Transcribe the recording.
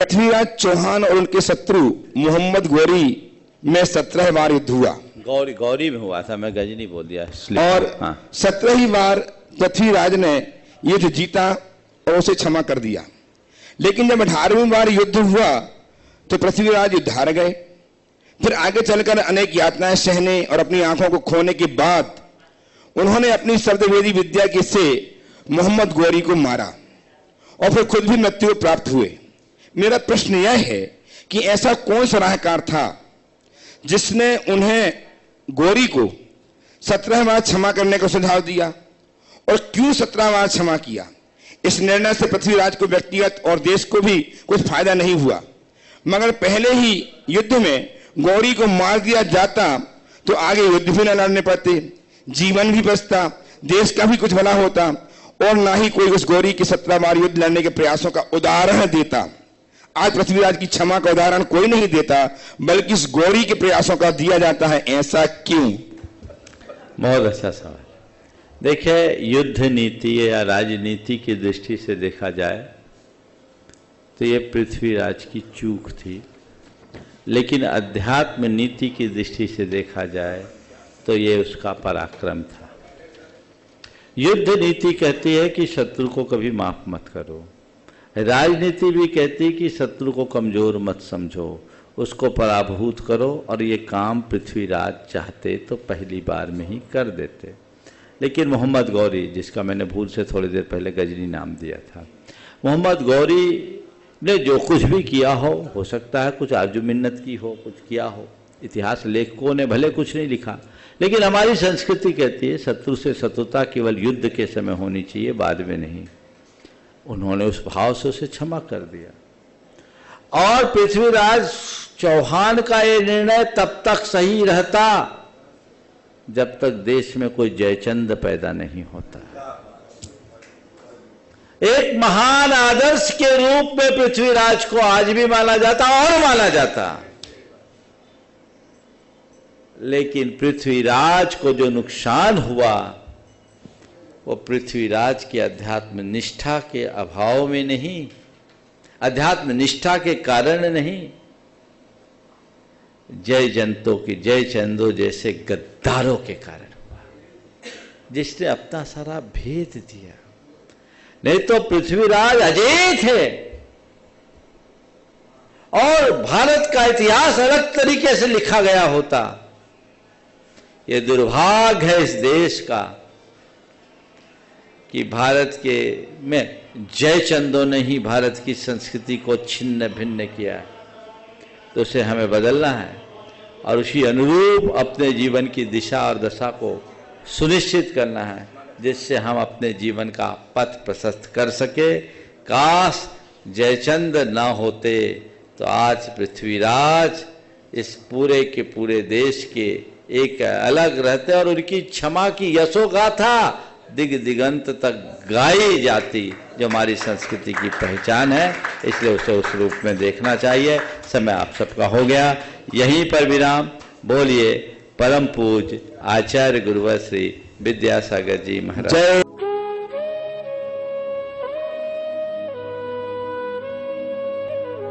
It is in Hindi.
पृथ्वीराज चौहान और उनके शत्रु मोहम्मद गौरी में 17 बार युद्ध हुआ। गौरी में हुआ था, मैं गजनी बोल दिया। और हाँ। 17 बार पृथ्वीराज ने युद्ध जीता और उसे क्षमा कर दिया। लेकिन जब 18वीं बार युद्ध हुआ तो पृथ्वीराज युद्ध हार गए। फिर आगे चलकर अनेक यातनाएं सहने और अपनी आंखों को खोने के बाद उन्होंने अपनी शब्दवेदी विद्या के से मोहम्मद गौरी को मारा और फिर खुद भी मृत्यु को प्राप्त हुए। मेरा प्रश्न यह है कि ऐसा कौन सलाहकार था जिसने उन्हें गौरी को 17 बार क्षमा करने का सुझाव दिया, और क्यों 17 बार क्षमा किया? इस निर्णय से पृथ्वीराज को व्यक्तिगत और देश को भी कुछ फायदा नहीं हुआ, मगर पहले ही युद्ध में गौरी को मार दिया जाता तो आगे युद्ध भी न लड़ने पड़ते, जीवन भी बचता, देश का भी कुछ भला होता, और ना ही कोई उस गौरी के 17 बार युद्ध लड़ने के प्रयासों का उदाहरण देता। आज पृथ्वीराज की क्षमा का उदाहरण कोई नहीं देता, बल्कि इस गौरी के प्रयासों का दिया जाता है। ऐसा क्यों? बहुत अच्छा सवाल। देखिए, युद्ध नीति या राजनीति की दृष्टि से देखा जाए तो ये पृथ्वीराज की चूक थी, लेकिन अध्यात्म नीति की दृष्टि से देखा जाए तो ये उसका पराक्रम था। युद्ध नीति कहती है कि शत्रु को कभी माफ मत करो, राजनीति भी कहती है कि शत्रु को कमजोर मत समझो, उसको पराभूत करो, और ये काम पृथ्वीराज चाहते तो पहली बार में ही कर देते। लेकिन मोहम्मद गौरी, जिसका मैंने भूल से थोड़ी देर पहले गजनी नाम दिया था, मोहम्मद गौरी ने जो कुछ भी किया हो सकता है कुछ आरजू मिन्नत की हो, कुछ किया हो, इतिहास लेखकों ने भले कुछ नहीं लिखा, लेकिन हमारी संस्कृति कहती है शत्रु से शत्रुता केवल युद्ध के समय होनी चाहिए, बाद में नहीं। उन्होंने उस भाव से उसे क्षमा कर दिया। और पृथ्वीराज चौहान का ये निर्णय तब तक सही रहता जब तक देश में कोई जयचंद पैदा नहीं होता। एक महान आदर्श के रूप में पृथ्वीराज को आज भी माना जाता और माना जाता, लेकिन पृथ्वीराज को जो नुकसान हुआ वो पृथ्वीराज की अध्यात्म निष्ठा के अभाव में नहीं, अध्यात्म निष्ठा के कारण नहीं, जय चंदो जैसे गद्दारों के कारण हुआ, जिसने अपना सारा भेद दिया। नहीं तो पृथ्वीराज अजेय थे और भारत का इतिहास अलग तरीके से लिखा गया होता। ये दुर्भाग्य है इस देश का कि भारत के में जयचंदों ने ही भारत की संस्कृति को छिन्न भिन्न किया है। तो उसे हमें बदलना है और उसी अनुरूप अपने जीवन की दिशा और दशा को सुनिश्चित करना है, जिससे हम अपने जीवन का पथ प्रशस्त कर सके। काश जयचंद ना होते तो आज पृथ्वीराज इस पूरे के पूरे देश के एक अलग रहते और उनकी क्षमा की यशोगाथा दिग दिगंत तक गाई जाती, जो हमारी संस्कृति की पहचान है। इसलिए उसे उस रूप में देखना चाहिए। समय आप सबका हो गया, यहीं पर विराम। बोलिए परम पूज्य आचार्य गुरुवर श्री विद्यासागर जी महाराज।